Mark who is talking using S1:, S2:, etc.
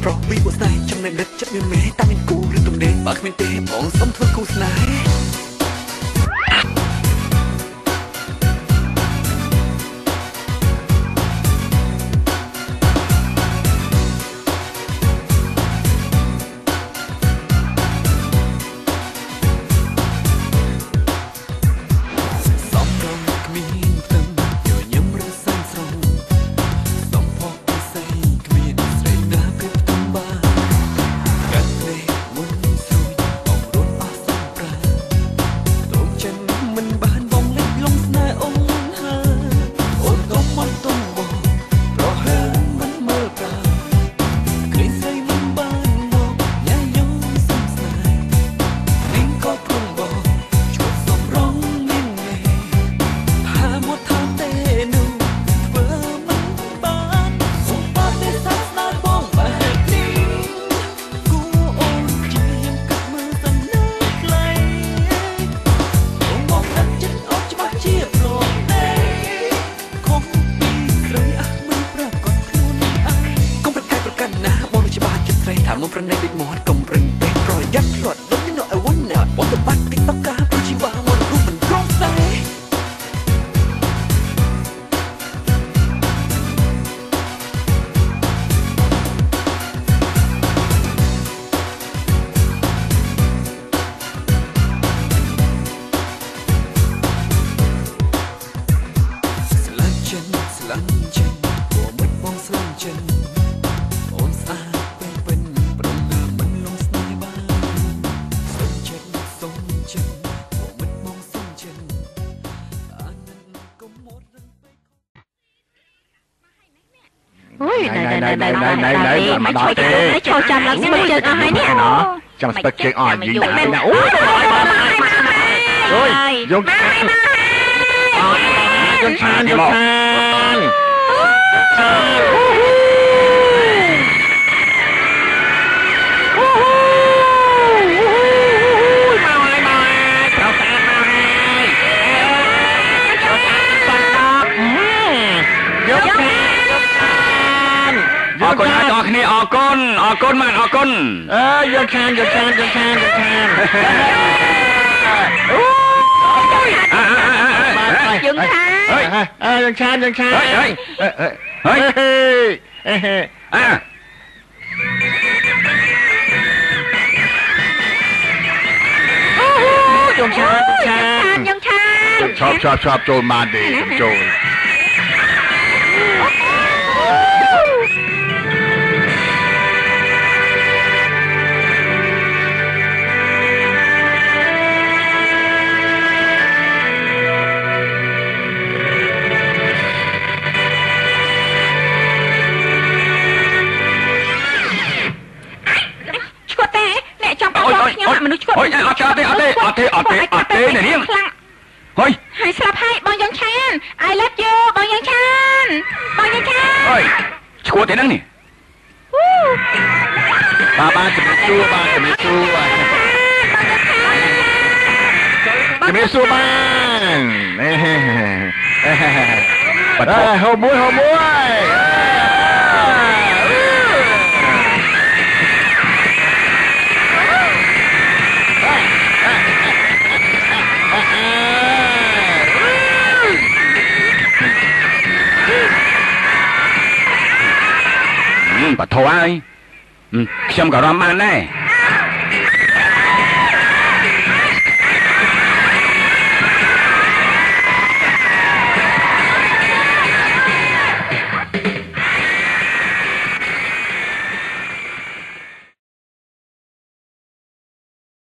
S1: ប្រុសពីបុស្នេហ៍ចំណេះដិតចិត្តមានមេតាមានគូឬទំនេរបើគ្មានទេបងសុំធ្វើគូស្នេហ៍មកប្រណិតដូចមាត់កំប្រឹងពេកប្រយ័ត្នឆ្លាត់ដូចនៅអវណ្ណាបទបាត់ទីតកាព្រោះជីវ៉ាមករូបមិនក្រំស្នេហ៍ស្លាញ់ចិនស្លាញ់ចិនព្រោះមិនបងស្លាញ់ចិនអូនស្អាត
S2: này mà đòi thế cho chăn lắm mới chơi ai nè nó chăm sóc chơi ỏi gì vậy nè ôi dùng chan
S3: อconมาจอคนี่ออกก้นมันออกก้น
S2: ยกแขน
S3: ยังชันเฮ้ยชอบโจรมาดีโจร
S2: មនុស្សឈ្មោះអត់ទេនេះហុយហើយស្លាប់ហើយបងយ៉ាងឆាន I love you បងយ៉ាងឆានហុយ
S3: ឈ្មោះទេហ្នឹងនេះបាទជំរាបសួរបាទជំរាបសួរបាទហូមួយ bà thô ai xem cả ram man đây